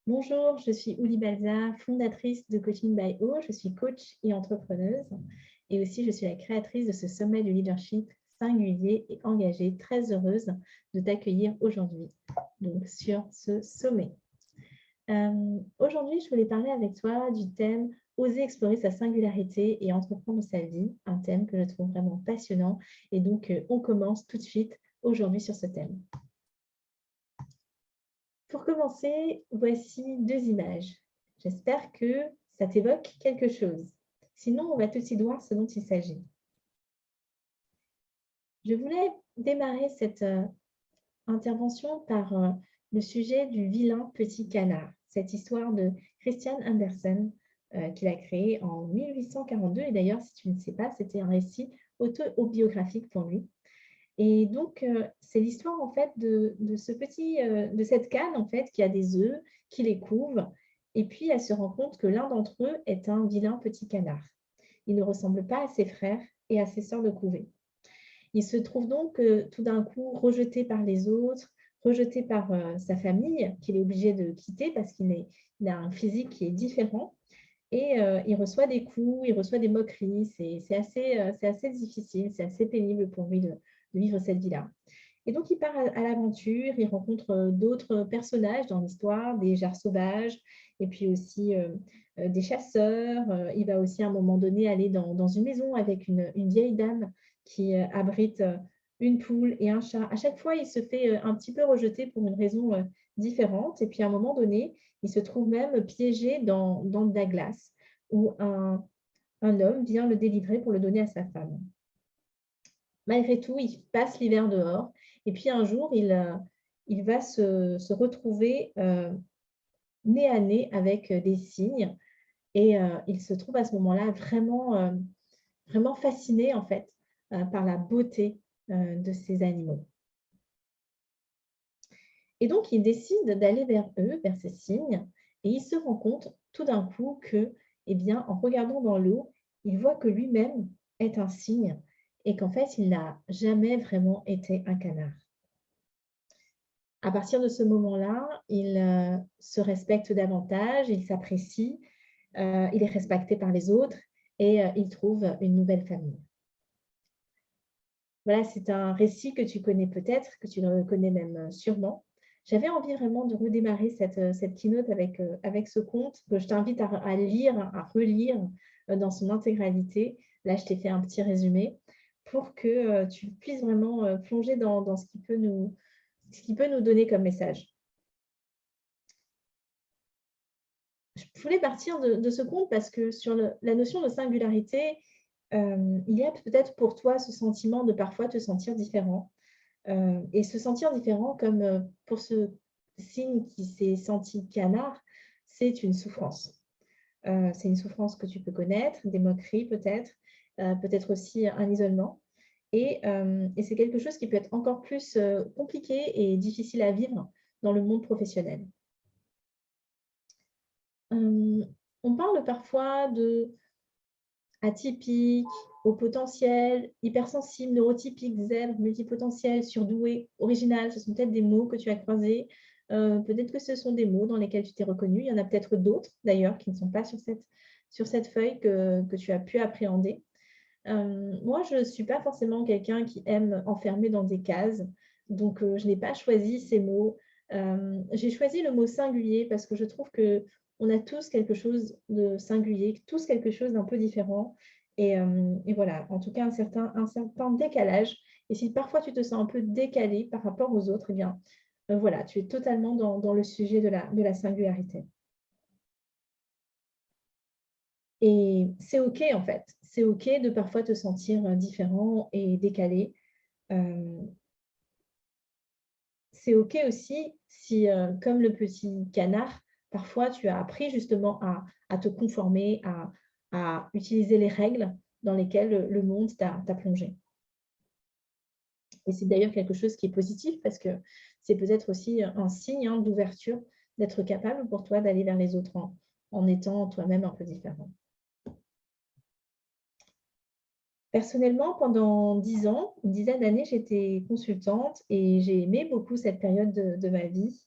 Bonjour, je suis Ouli Balza, fondatrice de Coaching by O. Je suis coach et entrepreneuse et aussi je suis la créatrice de ce sommet du leadership singulier et engagé. Très heureuse de t'accueillir aujourd'hui donc sur ce sommet. Aujourd'hui, je voulais parler avec toi du thème oser explorer sa singularité et entreprendre sa vie, un thème que je trouve vraiment passionnant. Et donc, on commence tout de suite aujourd'hui sur ce thème. Pour commencer, voici deux images. J'espère que ça t'évoque quelque chose. Sinon, on va tout de suite voir ce dont il s'agit. Je voulais démarrer cette intervention par le sujet du vilain petit canard, cette histoire de Christian Andersen qu'il a créée en 1842. Et d'ailleurs, si tu ne sais pas, c'était un récit autobiographique pour lui. Et donc, c'est l'histoire en fait de cette canne en fait qui a des œufs, qui les couve, et puis elle se rend compte que l'un d'entre eux est un vilain petit canard. Il ne ressemble pas à ses frères et à ses sœurs de couvée. Il se trouve donc tout d'un coup rejeté par les autres, rejeté par sa famille qu'il est obligé de quitter parce qu'il a un physique qui est différent. Et il reçoit des coups, il reçoit des moqueries. C'est assez difficile, c'est assez pénible pour lui de vivre cette vie-là. Et donc, il part à l'aventure, il rencontre d'autres personnages dans l'histoire, des jars sauvages, et puis aussi des chasseurs. Il va aussi à un moment donné aller dans une maison avec une vieille dame qui abrite une poule et un chat. À chaque fois, il se fait un petit peu rejeter pour une raison différente. Et puis, à un moment donné, il se trouve même piégé dans de la glace, où un homme vient le délivrer pour le donner à sa femme. Malgré tout, il passe l'hiver dehors. Et puis un jour, il va se retrouver nez à nez avec des cygnes. Et il se trouve à ce moment-là vraiment fasciné en fait par la beauté de ces animaux. Et donc, il décide d'aller vers eux, vers ces cygnes, et il se rend compte tout d'un coup que, eh bien, en regardant dans l'eau, il voit que lui-même est un cygne et qu'en fait, il n'a jamais vraiment été un canard. À partir de ce moment-là, il se respecte davantage, il s'apprécie, il est respecté par les autres et il trouve une nouvelle famille. Voilà, c'est un récit que tu connais peut-être, que tu le connais même sûrement. J'avais envie vraiment de redémarrer cette keynote avec ce conte que je t'invite à lire, à relire dans son intégralité. Là, je t'ai fait un petit résumé pour que tu puisses vraiment plonger dans ce qui peut nous donner comme message. Je voulais partir de ce conte parce que sur la notion de singularité, il y a peut-être pour toi ce sentiment de parfois te sentir différent. Et se sentir différent, comme pour ce signe qui s'est senti canard, c'est une souffrance. C'est une souffrance que tu peux connaître, des moqueries peut-être, peut-être aussi un isolement. Et c'est quelque chose qui peut être encore plus compliqué et difficile à vivre dans le monde professionnel. On parle parfois de atypique, au potentiel, hypersensible, neurotypique, zèbre, multipotentiel, surdoué, original. Ce sont peut-être des mots que tu as croisés. Peut-être que ce sont des mots dans lesquels tu t'es reconnu. Il y en a peut-être d'autres, d'ailleurs, qui ne sont pas sur cette feuille que tu as pu appréhender. Moi, je ne suis pas forcément quelqu'un qui aime enfermer dans des cases. Donc, je n'ai pas choisi ces mots. J'ai choisi le mot singulier parce que je trouve qu'on a tous quelque chose de singulier, tous quelque chose d'un peu différent. Et voilà, en tout cas, un certain décalage. Et si parfois tu te sens un peu décalé par rapport aux autres, eh bien, voilà, tu es totalement dans le sujet de la singularité. Et c'est OK, en fait. C'est OK de parfois te sentir différent et décalé. C'est OK aussi si, comme le petit canard, parfois tu as appris justement à te conformer, à utiliser les règles dans lesquelles le monde t'a plongé. Et c'est d'ailleurs quelque chose qui est positif parce que c'est peut-être aussi un signe d'ouverture, d'être capable pour toi d'aller vers les autres en étant toi-même un peu différent. Personnellement, pendant 10 ans, une dizaine d'années, j'étais consultante et j'ai aimé beaucoup cette période de ma vie.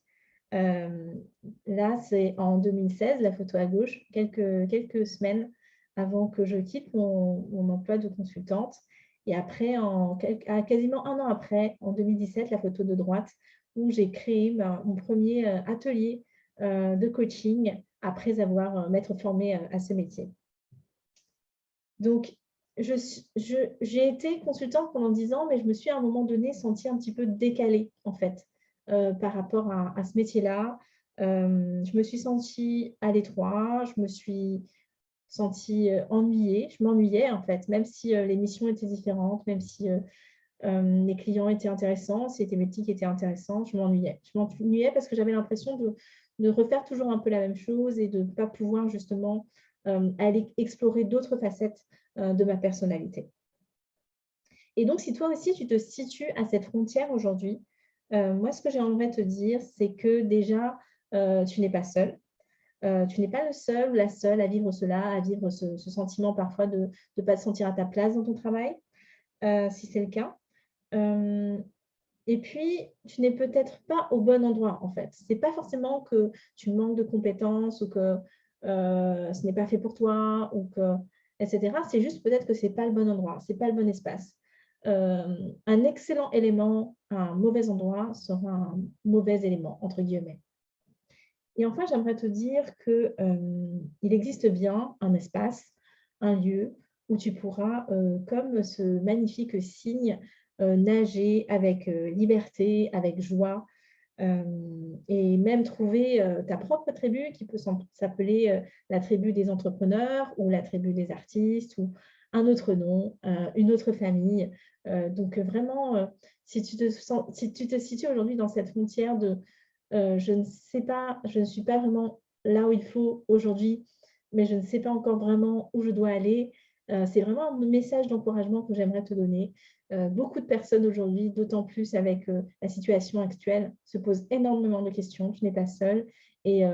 Là, c'est en 2016, la photo à gauche, quelques semaines avant que je quitte mon emploi de consultante. Et après, quasiment un an après, en 2017, la photo de droite, où j'ai créé mon premier atelier de coaching après m'être formée à ce métier. Donc, j'ai été consultante pendant 10 ans, mais je me suis à un moment donné sentie un petit peu décalée, en fait, par rapport à ce métier-là. Je me suis sentie à l'étroit, je me suis sentie ennuyée. Je m'ennuyais, en fait, même si les missions étaient différentes, même si les clients étaient intéressants, si les thématiques étaient intéressantes, je m'ennuyais. Je m'ennuyais parce que j'avais l'impression de refaire toujours un peu la même chose et de ne pas pouvoir justement aller explorer d'autres facettes de ma personnalité. Et donc, si toi aussi, tu te situes à cette frontière aujourd'hui, moi, ce que j'ai envie de te dire, c'est que déjà, tu n'es pas seul. Tu n'es pas le seul ou la seule à vivre cela, à vivre ce sentiment parfois de ne pas te sentir à ta place dans ton travail, si c'est le cas. Et puis, tu n'es peut-être pas au bon endroit, en fait. Ce n'est pas forcément que tu manques de compétences ou que ce n'est pas fait pour toi, ou que, etc. C'est juste peut-être que ce n'est pas le bon endroit, ce n'est pas le bon espace. Un excellent élément à un mauvais endroit sera un mauvais élément, entre guillemets. Et enfin, j'aimerais te dire qu'il existe bien un espace, un lieu où tu pourras, comme ce magnifique cygne, nager avec liberté, avec joie, et même trouver ta propre tribu qui peut s'appeler la tribu des entrepreneurs ou la tribu des artistes ou un autre nom, une autre famille. Donc vraiment, si tu te situes aujourd'hui dans cette frontière de je ne sais pas, je ne suis pas vraiment là où il faut aujourd'hui, mais je ne sais pas encore vraiment où je dois aller. C'est vraiment un message d'encouragement que j'aimerais te donner. Beaucoup de personnes aujourd'hui, d'autant plus avec la situation actuelle, se posent énormément de questions. Tu n'es pas seule. Et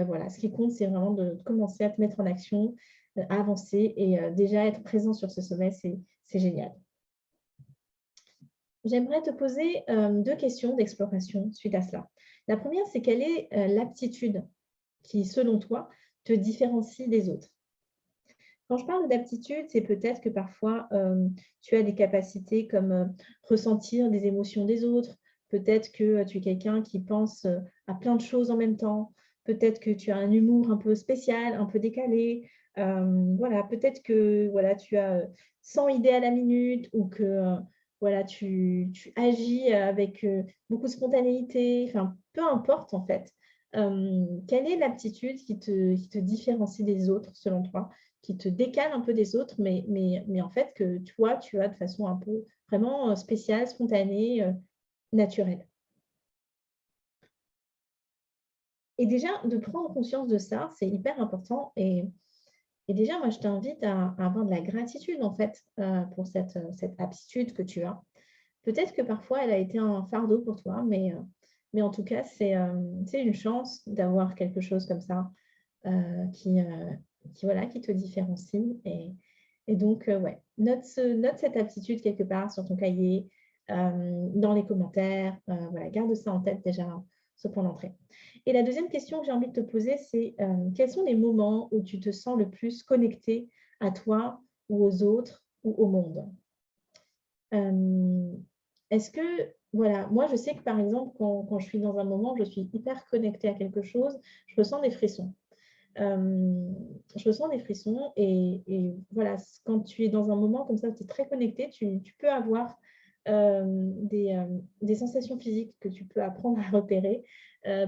voilà, ce qui compte, c'est vraiment de commencer à te mettre en action, à avancer et déjà être présent sur ce sommet, c'est génial. J'aimerais te poser 2 questions d'exploration suite à cela. La première, c'est quelle est l'aptitude qui, selon toi, te différencie des autres? Quand je parle d'aptitude, c'est peut-être que parfois, tu as des capacités comme ressentir des émotions des autres. Peut-être que tu es quelqu'un qui pense à plein de choses en même temps. Peut-être que tu as un humour un peu spécial, un peu décalé. Voilà, peut-être que voilà, tu as 100 idées à la minute ou que voilà, tu agis avec beaucoup de spontanéité. Enfin, peu importe en fait. Quelle est l'aptitude qui te différencie des autres selon toi? Qui te décale un peu des autres, mais en fait que toi, tu as de façon un peu vraiment spéciale, spontanée, naturelle. Et déjà, de prendre conscience de ça, c'est hyper important. Et déjà, moi, je t'invite à avoir de la gratitude, en fait, pour cette aptitude que tu as. Peut-être que parfois, elle a été un fardeau pour toi, mais en tout cas, c'est une chance d'avoir quelque chose comme ça qui, voilà, qui te différencie. Et donc, ouais, note cette aptitude quelque part sur ton cahier, dans les commentaires. Voilà, garde ça en tête déjà, ce point d'entrée. Et la deuxième question que j'ai envie de te poser, c'est quels sont les moments où tu te sens le plus connecté à toi ou aux autres ou au monde? Est-ce que, voilà, moi je sais que par exemple, quand je suis dans un moment, je suis hyper connectée à quelque chose, je ressens des frissons. Je ressens des frissons et voilà, quand tu es dans un moment comme ça, tu es très connecté, tu peux avoir des sensations physiques que tu peux apprendre à repérer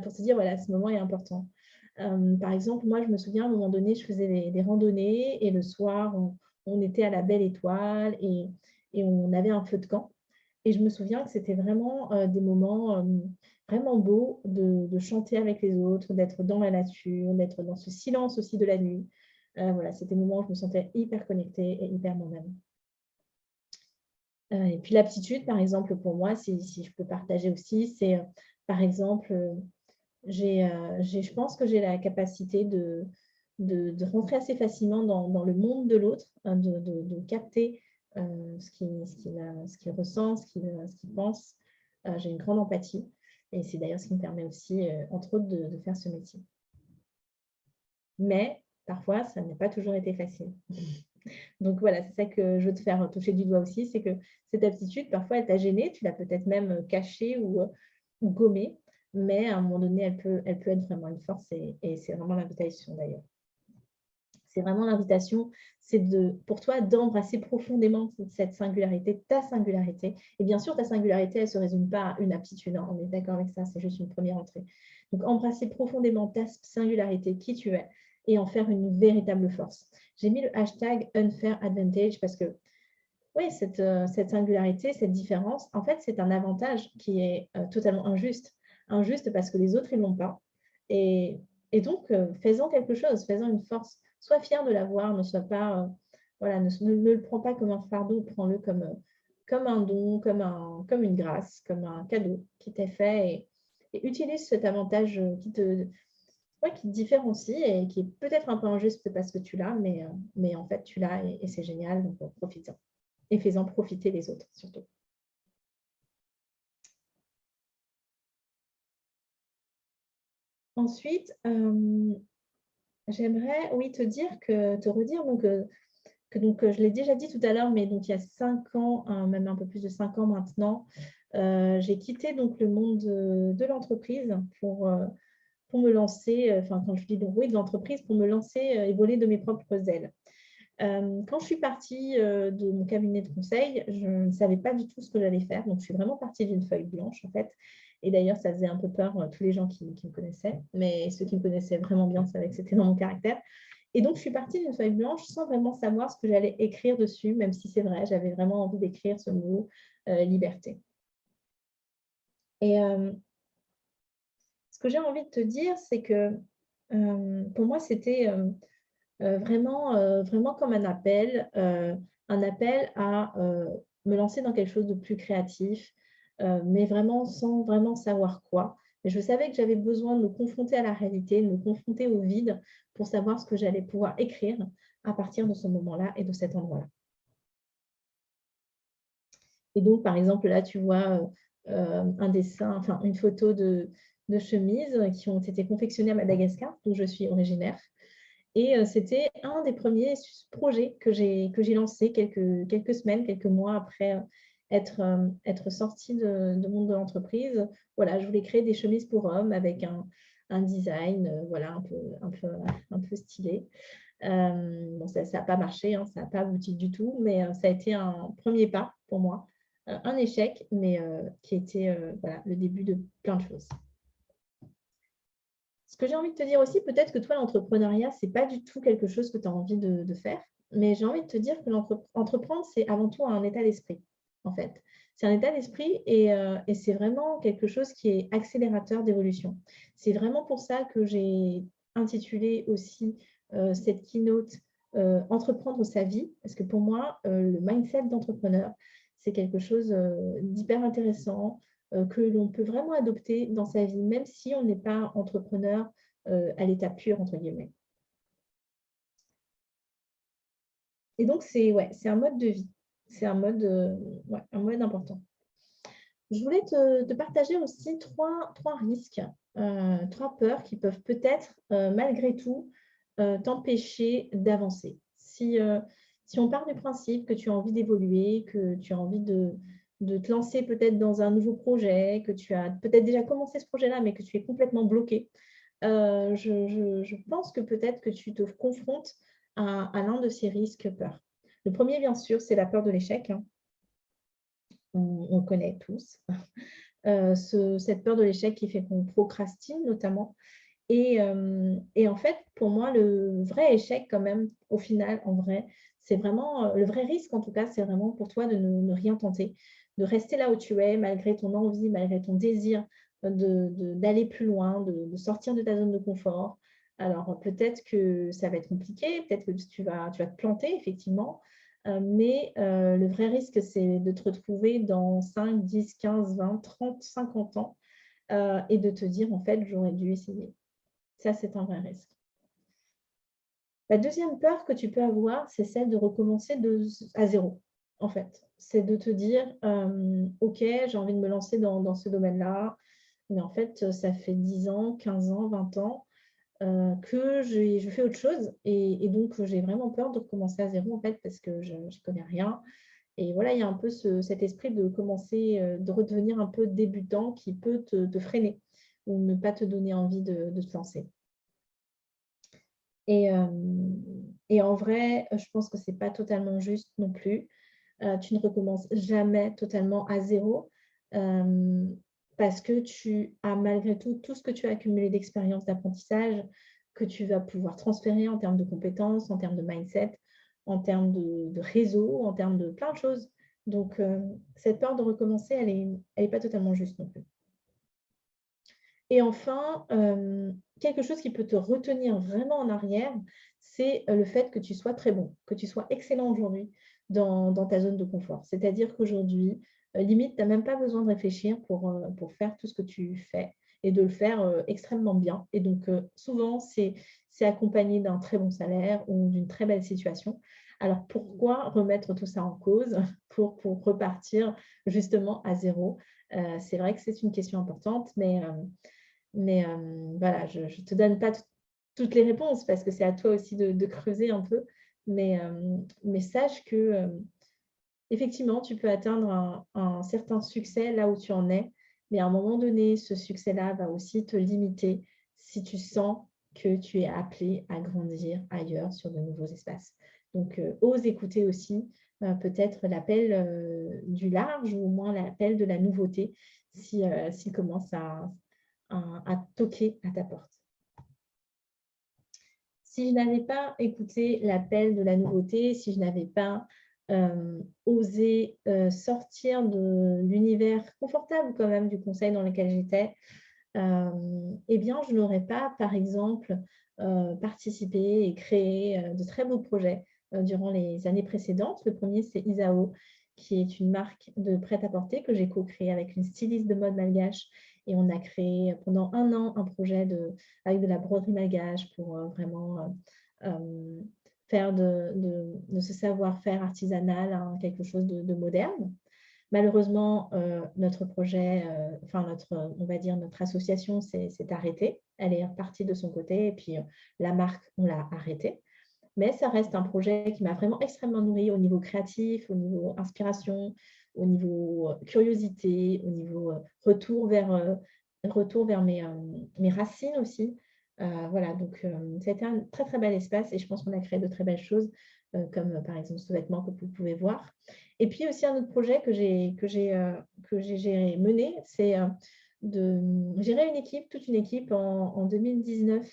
pour te dire, voilà, ce moment est important. Par exemple, moi, je me souviens, à un moment donné, je faisais des randonnées et le soir, on était à la belle étoile et on avait un feu de camp. Et je me souviens que c'était vraiment des moments vraiment beaux de chanter avec les autres, d'être dans la nature, d'être dans ce silence aussi de la nuit. Voilà, c'était des moments où je me sentais hyper connectée et hyper moi-même. Et puis l'aptitude, par exemple, pour moi, si je peux partager aussi, c'est par exemple, je pense que j'ai la capacité de rentrer assez facilement dans le monde de l'autre, hein, de capter ce qu'il ressent, ce qu'il pense. J'ai une grande empathie. Et c'est d'ailleurs ce qui me permet aussi, entre autres, de faire ce métier. Mais parfois, ça n'a pas toujours été facile. Donc voilà, c'est ça que je veux te faire toucher du doigt aussi, c'est que cette aptitude, parfois, elle t'a gênée, tu l'as peut-être même cachée ou gommée, mais à un moment donné, elle peut être vraiment une force et c'est vraiment l'invitation d'ailleurs. C'est vraiment l'invitation, c'est pour toi d'embrasser profondément cette singularité, ta singularité. Et bien sûr, ta singularité, elle ne se résume pas à une aptitude, hein, on est d'accord avec ça, c'est juste une première entrée. Donc, embrasser profondément ta singularité, qui tu es, et en faire une véritable force. J'ai mis le hashtag unfair advantage parce que, oui, cette singularité, cette différence, en fait, c'est un avantage qui est totalement injuste. Injuste parce que les autres, ils ne l'ont pas. Et donc, fais-en quelque chose, fais-en une force. Sois fier de l'avoir, ne sois pas, voilà, ne le prends pas comme un fardeau, prends-le comme un don, comme une grâce, comme un cadeau qui t'est fait et utilise cet avantage qui te différencie et qui est peut-être un peu injuste parce que tu l'as, mais en fait, tu l'as et c'est génial, donc profite-en. Et fais-en profiter les autres, surtout. Ensuite, j'aimerais, oui, te redire que je l'ai déjà dit tout à l'heure, mais donc il y a 5 ans, même un peu plus de 5 ans maintenant, j'ai quitté donc le monde de l'entreprise pour me lancer, enfin quand je dis oui, de l'entreprise, pour me lancer et voler de mes propres ailes. Quand je suis partie de mon cabinet de conseil, je ne savais pas du tout ce que j'allais faire. Donc, je suis vraiment partie d'une feuille blanche, en fait. Et d'ailleurs, ça faisait un peu peur tous les gens qui me connaissaient. Mais ceux qui me connaissaient vraiment bien savaient que c'était dans mon caractère. Et donc, je suis partie d'une feuille blanche sans vraiment savoir ce que j'allais écrire dessus, même si c'est vrai, j'avais vraiment envie d'écrire ce mot liberté. Et ce que j'ai envie de te dire, c'est que pour moi, c'était vraiment comme un appel à me lancer dans quelque chose de plus créatif, mais vraiment sans vraiment savoir quoi. Mais je savais que j'avais besoin de me confronter à la réalité, de me confronter au vide pour savoir ce que j'allais pouvoir écrire à partir de ce moment-là et de cet endroit-là. Et donc, par exemple, là, tu vois un dessin, enfin une photo de chemises qui ont été confectionnées à Madagascar, d'où je suis originaire. Et c'était un des premiers projets que j'ai lancé quelques semaines, quelques mois après être sortie de monde de l'entreprise. Voilà, je voulais créer des chemises pour hommes avec un design voilà, un peu stylé. Bon, ça n'a pas marché, hein, ça n'a pas abouti du tout, mais ça a été un premier pas pour moi. Un échec, mais qui était voilà, le début de plein de choses. Ce que j'ai envie de te dire aussi, peut-être que toi, l'entrepreneuriat, ce n'est pas du tout quelque chose que tu as envie de faire, mais j'ai envie de te dire que l'entreprendre, c'est avant tout un état d'esprit, en fait. C'est un état d'esprit et c'est vraiment quelque chose qui est accélérateur d'évolution. C'est vraiment pour ça que j'ai intitulé aussi cette keynote Entreprendre sa vie, parce que pour moi, le mindset d'entrepreneur, c'est quelque chose d'hyper intéressant, que l'on peut vraiment adopter dans sa vie, même si on n'est pas entrepreneur à l'état pur, entre guillemets. Et donc, c'est un mode de vie. C'est un mode important. Je voulais te partager aussi trois risques, 3 peurs qui peuvent peut-être, malgré tout, t'empêcher d'avancer. Si on part du principe que tu as envie d'évoluer, que tu as envie de te lancer peut-être dans un nouveau projet, que tu as peut-être déjà commencé ce projet-là, mais que tu es complètement bloqué, je pense que peut-être que tu te confrontes à l'un de ces risques peurs. Le premier, bien sûr, c'est la peur de l'échec, hein. On connaît tous. Cette peur de l'échec qui fait qu'on procrastine notamment. Et en fait, pour moi, le vrai échec quand même, au final, en vrai, c'est vraiment, le vrai risque en tout cas, c'est vraiment pour toi de ne rien tenter, de rester là où tu es, malgré ton envie, malgré ton désir d'aller plus loin, de sortir de ta zone de confort. Alors peut-être que ça va être compliqué, peut-être que tu vas te planter, effectivement, mais le vrai risque, c'est de te retrouver dans 5, 10, 15, 20, 30, 50 ans et de te dire, en fait, j'aurais dû essayer. Ça, c'est un vrai risque. La deuxième peur que tu peux avoir, c'est celle de recommencer à zéro, en fait. C'est de te dire, OK, j'ai envie de me lancer dans ce domaine-là, mais en fait, ça fait 10 ans, 15 ans, 20 ans que je fais autre chose. Et donc, j'ai vraiment peur de recommencer à zéro, en fait, parce que je ne connais rien. Et voilà, il y a un peu cet esprit de commencer, de redevenir un peu débutant qui peut te freiner ou ne pas te donner envie de te lancer. Et, euh, et en vrai, je pense que ce n'est pas totalement juste non plus. Tu ne recommences jamais totalement à zéro euh, parce que tu as malgré tout ce que tu as accumulé d'expérience, d'apprentissage, que tu vas pouvoir transférer en termes de compétences, en termes de mindset, en termes de réseau, en termes de plein de choses. Donc, cette peur de recommencer, elle est pas totalement juste non plus. Et enfin, quelque chose qui peut te retenir vraiment en arrière, c'est le fait que tu sois très bon, que tu sois excellent aujourd'hui dans ta zone de confort. C'est-à-dire qu'aujourd'hui, limite, tu n'as même pas besoin de réfléchir pour faire tout ce que tu fais et de le faire extrêmement bien. Et donc, souvent, c'est accompagné d'un très bon salaire ou d'une très belle situation. Alors, pourquoi remettre tout ça en cause pour repartir justement à zéro? C'est vrai que c'est une question importante, mais voilà, je ne te donne pas toutes les réponses parce que c'est à toi aussi de creuser un peu. Mais sache que effectivement, tu peux atteindre un certain succès là où tu en es, mais à un moment donné, ce succès-là va aussi te limiter si tu sens que tu es appelé à grandir ailleurs sur de nouveaux espaces. Donc, ose écouter aussi peut-être l'appel du large ou au moins l'appel de la nouveauté s'il commence à toquer à ta porte. Si je n'avais pas écouté l'appel de la nouveauté, si je n'avais pas osé sortir de l'univers confortable quand même du conseil dans lequel j'étais, eh bien, je n'aurais pas, par exemple, participé et créé de très beaux projets durant les années précédentes. Le premier, c'est Isao, qui est une marque de prêt-à-porter que j'ai co-créée avec une styliste de mode malgache. Et on a créé pendant un an un projet avec de la broderie malgache pour vraiment faire de ce savoir-faire artisanal quelque chose de moderne. Malheureusement, notre projet, enfin on va dire notre association s'est arrêtée. Elle est partie de son côté et puis la marque, on l'a arrêtée. Mais ça reste un projet qui m'a vraiment extrêmement nourri au niveau créatif, au niveau inspiration, au niveau curiosité, au niveau retour vers mes racines aussi. Voilà, donc ça a été un très très bel espace et je pense qu'on a créé de très belles choses, comme par exemple ce vêtement que vous pouvez voir. Et puis aussi un autre projet que j'ai mené, c'est de gérer une équipe, toute une équipe en 2019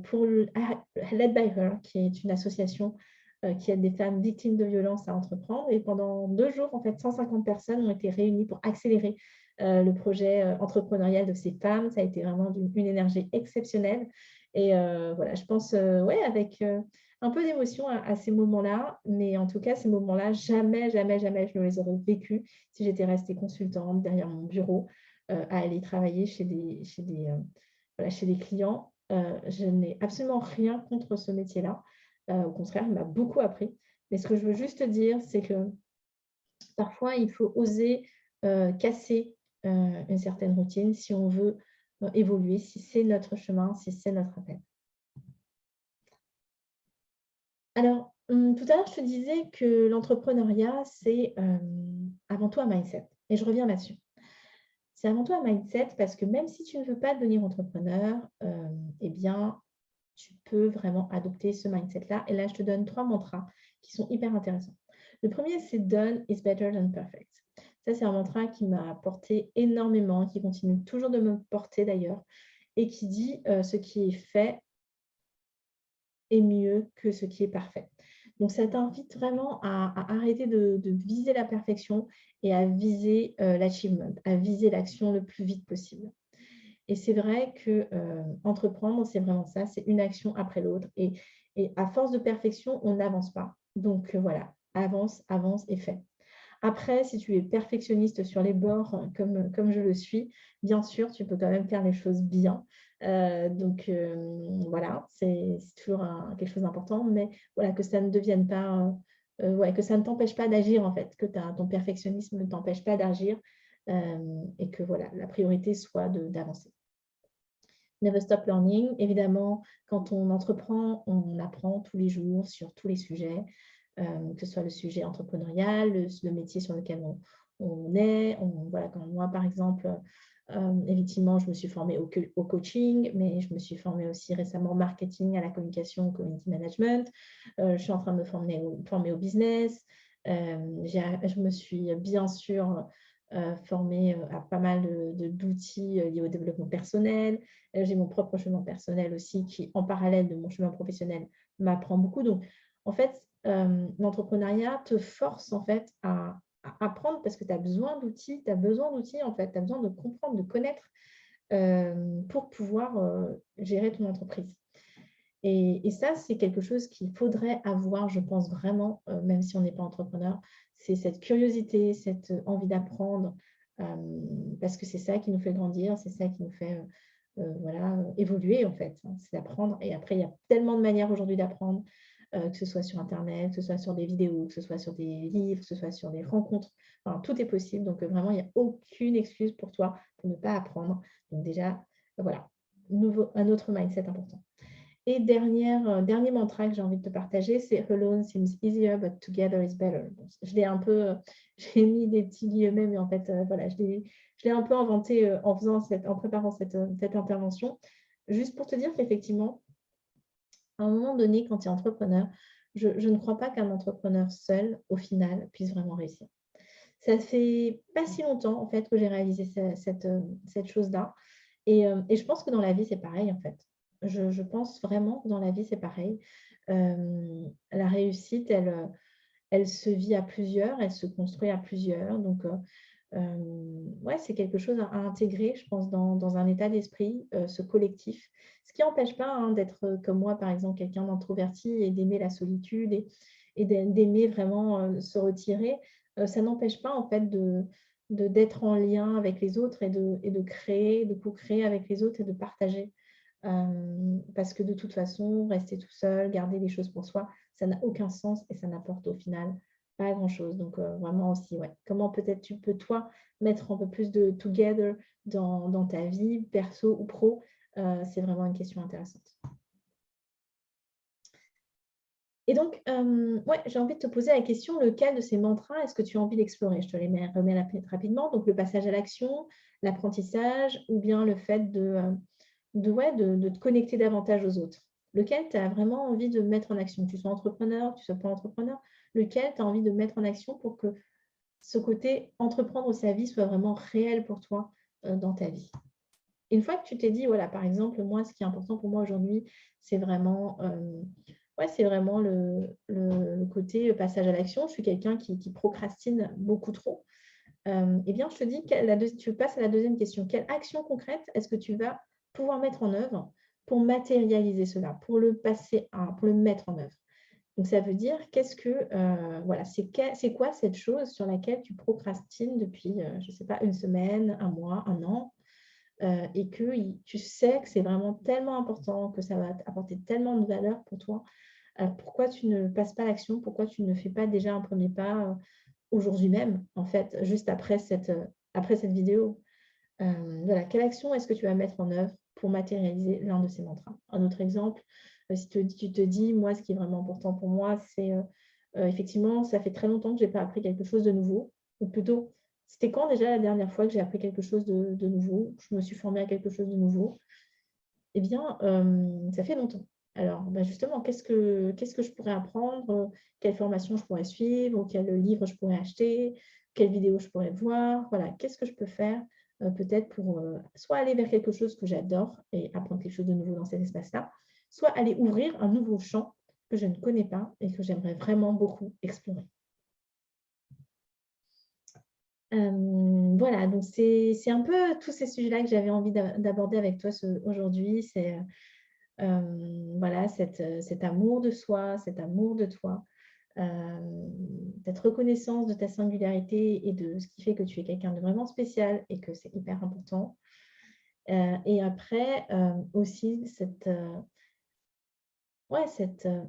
pour Led by Her, qui est une association qui aide des femmes victimes de violences à entreprendre. Et pendant 2 jours, en fait, 150 personnes ont été réunies pour accélérer le projet entrepreneurial de ces femmes. Ça a été vraiment une énergie exceptionnelle. Et voilà, je pense, ouais, avec un peu d'émotion à ces moments-là, mais en tout cas, ces moments-là, jamais, jamais, jamais je ne les aurais vécus si j'étais restée consultante derrière mon bureau à aller travailler voilà, chez des clients. Je n'ai absolument rien contre ce métier-là. Au contraire, il m'a beaucoup appris. Mais ce que je veux juste dire, c'est que parfois, il faut oser casser une certaine routine si on veut évoluer, si c'est notre chemin, si c'est notre appel. Alors, tout à l'heure, je te disais que l'entrepreneuriat, c'est avant tout un mindset. Et je reviens là-dessus. C'est avant tout un mindset parce que même si tu ne veux pas devenir entrepreneur, eh bien, tu peux vraiment adopter ce mindset-là. Et là, je te donne 3 mantras qui sont hyper intéressants. Le premier, c'est Done is better than perfect. Ça, c'est un mantra qui m'a porté énormément, qui continue toujours de me porter d'ailleurs, et qui dit ce qui est fait est mieux que ce qui est parfait. Donc, ça t'invite vraiment à arrêter de viser la perfection et à viser l'achievement, à viser l'action le plus vite possible. Et c'est vrai que entreprendre, c'est vraiment ça, c'est une action après l'autre. Et à force de perfection, on n'avance pas. Donc voilà, avance, avance et fais. Après, si tu es perfectionniste sur les bords, comme je le suis, bien sûr, tu peux quand même faire les choses bien. Donc voilà, c'est toujours quelque chose d'important, mais voilà, que ça ne devienne pas, ouais, que ça ne t'empêche pas d'agir en fait, que ton perfectionnisme ne t'empêche pas d'agir. et que voilà, la priorité soit d'avancer. Never stop learning. Évidemment, quand on entreprend, on apprend tous les jours sur tous les sujets, que ce soit le sujet entrepreneurial, le métier sur lequel on est. Voilà, quand moi, par exemple, effectivement, je me suis formée au coaching, mais je me suis formée aussi récemment au marketing, à la communication, au community management. Je suis en train de me former au business. Je me suis bien sûr formée à pas mal d'outils liés au développement personnel. J'ai mon propre chemin personnel aussi qui, en parallèle de mon chemin professionnel, m'apprend beaucoup. Donc, en fait, l'entrepreneuriat te force en fait à apprendre parce que tu as besoin d'outils, en fait, tu as besoin de comprendre, de connaître pour pouvoir gérer ton entreprise. Et ça, c'est quelque chose qu'il faudrait avoir, je pense vraiment, même si on n'est pas entrepreneur, c'est cette curiosité, cette envie d'apprendre, parce que c'est ça qui nous fait grandir, c'est ça qui nous fait voilà, évoluer en fait, hein, c'est d'apprendre. Et après, il y a tellement de manières aujourd'hui d'apprendre, que ce soit sur Internet, que ce soit sur des vidéos, que ce soit sur des livres, que ce soit sur des rencontres. Enfin, tout est possible. Donc, vraiment, il n'y a aucune excuse pour toi pour ne pas apprendre. Donc, déjà, voilà, un autre mindset important. Et dernier mantra que j'ai envie de te partager, c'est Alone seems easier, but together is better. Bon, je l'ai un peu, j'ai mis des petits guillemets, mais en fait, voilà, je l'ai un peu inventé en préparant cette intervention, juste pour te dire qu'effectivement, à un moment donné, quand tu es entrepreneur, je ne crois pas qu'un entrepreneur seul, au final, puisse vraiment réussir. Ça fait pas si longtemps, en fait, que j'ai réalisé cette chose-là. Et je pense que dans la vie, c'est pareil, en fait. Je pense vraiment que dans la vie, c'est pareil. La réussite, elle se vit à plusieurs, elle se construit à plusieurs. Donc, ouais, c'est quelque chose à intégrer, je pense, dans un état d'esprit, ce collectif. Ce qui n'empêche pas hein, d'être comme moi, par exemple, quelqu'un d'introverti et d'aimer la solitude et d'aimer vraiment se retirer. Ça n'empêche pas, en fait, d'être en lien avec les autres et de créer, de co-créer avec les autres et de partager. Parce que de toute façon, rester tout seul, garder les choses pour soi, ça n'a aucun sens et ça n'apporte au final pas grand-chose. Donc, vraiment aussi, ouais. Comment peut-être tu peux, toi, mettre un peu plus de together dans ta vie, perso ou pro, c'est vraiment une question intéressante. Et donc, ouais, j'ai envie de te poser la question, lequel de ces mantras est-ce que tu as envie d'explorer? Je te les remets rapidement. Donc, le passage à l'action, l'apprentissage ou bien le fait de te connecter davantage aux autres. Lequel tu as vraiment envie de mettre en action? Que tu sois entrepreneur, que tu ne sois pas entrepreneur, lequel tu as envie de mettre en action pour que ce côté entreprendre sa vie soit vraiment réel pour toi dans ta vie. Une fois que tu t'es dit, voilà, par exemple, moi, ce qui est important pour moi aujourd'hui, c'est vraiment, ouais, c'est vraiment le côté passage à l'action. Je suis quelqu'un qui procrastine beaucoup trop. Eh bien, je te dis, tu passes à la deuxième question. Quelle action concrète est-ce que tu vas pouvoir mettre en œuvre pour matérialiser cela, pour le pour le mettre en œuvre? Donc, ça veut dire, voilà, c'est quoi cette chose sur laquelle tu procrastines depuis, je ne sais pas, une semaine, un mois, un an, et que tu sais que c'est vraiment tellement important, que ça va t'apporter tellement de valeur pour toi. Alors, pourquoi tu ne passes pas à l'action? Pourquoi tu ne fais pas déjà un premier pas aujourd'hui même, en fait, juste après cette vidéo? Voilà, quelle action est-ce que tu vas mettre en œuvre pour matérialiser l'un de ces mantras? Un autre exemple, si tu te dis, moi, ce qui est vraiment important pour moi, c'est effectivement, ça fait très longtemps que je n'ai pas appris quelque chose de nouveau, ou plutôt, c'était quand déjà la dernière fois que j'ai appris quelque chose de nouveau, je me suis formée à quelque chose de nouveau? Eh bien, ça fait longtemps. Alors, bah, justement, qu'est-ce que je pourrais apprendre? Quelle formation je pourrais suivre? Ou quel livre je pourrais acheter? Quelle vidéo je pourrais voir? Voilà, qu'est-ce que je peux faire peut-être pour soit aller vers quelque chose que j'adore et apprendre quelque chose de nouveau dans cet espace-là, soit aller ouvrir un nouveau champ que je ne connais pas et que j'aimerais vraiment beaucoup explorer. Voilà, donc c'est un peu tous ces sujets-là que j'avais envie d'aborder avec toi aujourd'hui. C'est voilà, cet amour de soi, cet amour de toi, cette reconnaissance de ta singularité et de ce qui fait que tu es quelqu'un de vraiment spécial et que c'est hyper important. Et après, aussi cet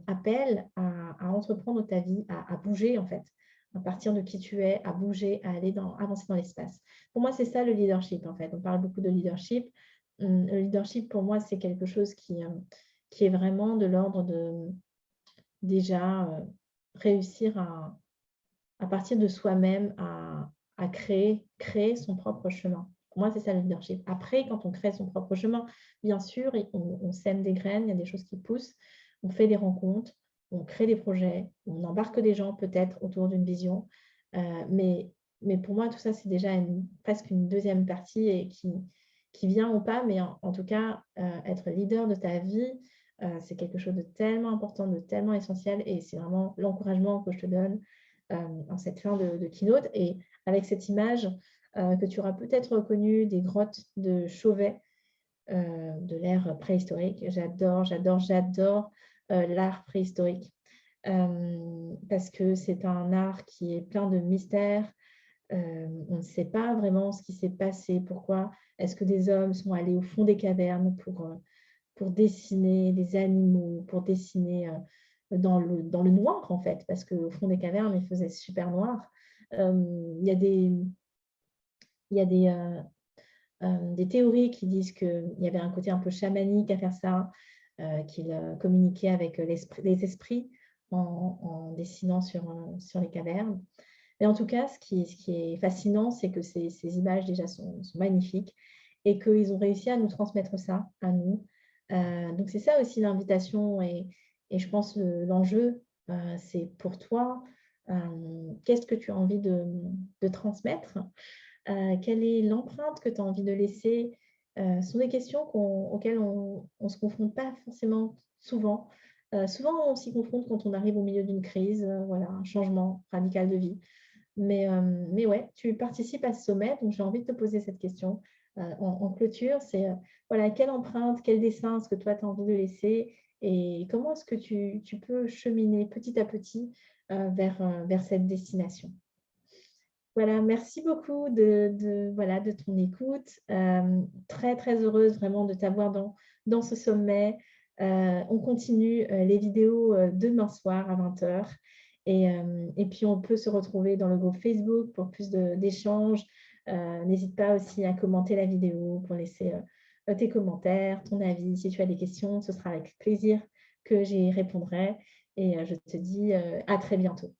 appel à entreprendre ta vie, à bouger en fait, à partir de qui tu es, à bouger, à avancer dans l'espace. Pour moi, c'est ça le leadership, en fait. On parle beaucoup de leadership. Le leadership, pour moi, c'est quelque chose qui est vraiment de l'ordre de déjà réussir à partir de soi-même, à créer son propre chemin. Pour moi, c'est ça le leadership. Après, quand on crée son propre chemin, bien sûr, on sème des graines, il y a des choses qui poussent, on fait des rencontres, on crée des projets, on embarque des gens peut-être autour d'une vision. Mais pour moi, tout ça, c'est déjà presque une deuxième partie et qui vient ou pas, mais en tout cas, être leader de ta vie, c'est quelque chose de tellement important, de tellement essentiel, et c'est vraiment l'encouragement que je te donne en cette fin de keynote. Et avec cette image que tu auras peut-être reconnue des grottes de Chauvet de l'ère préhistorique. J'adore l'art préhistorique parce que c'est un art qui est plein de mystères. On ne sait pas vraiment ce qui s'est passé, pourquoi est-ce que des hommes sont allés au fond des cavernes pour dessiner des animaux, pour dessiner dans le noir, en fait, parce qu'au fond des cavernes, il faisait super noir. Il y a des théories qui disent qu'il y avait un côté un peu chamanique à faire ça, qu'il communiquait avec les esprits en dessinant sur les cavernes. Mais en tout cas, ce qui est fascinant, c'est que ces images déjà sont magnifiques et qu'ils ont réussi à nous transmettre ça, à nous. Donc, c'est ça aussi l'invitation et je pense l'enjeu, c'est pour toi, qu'est-ce que tu as envie de transmettre? Quelle est l'empreinte que tu as envie de laisser? Ce sont des questions auxquelles on ne se confronte pas forcément souvent. Souvent, on s'y confronte quand on arrive au milieu d'une crise, voilà, un changement radical de vie. Mais ouais, tu participes à ce sommet, donc j'ai envie de te poser cette question en clôture. C'est voilà, quelle empreinte, quel dessin est-ce que toi tu as envie de laisser et comment est-ce que tu peux cheminer petit à petit vers cette destination? Voilà, merci beaucoup voilà, de ton écoute. Très, très heureuse vraiment de t'avoir dans ce sommet. On continue les vidéos demain soir à 20h. Et puis, on peut se retrouver dans le groupe Facebook pour plus d'échanges. N'hésite pas aussi à commenter la vidéo pour laisser tes commentaires, ton avis. Si tu as des questions, ce sera avec plaisir que j'y répondrai. Et je te dis à très bientôt.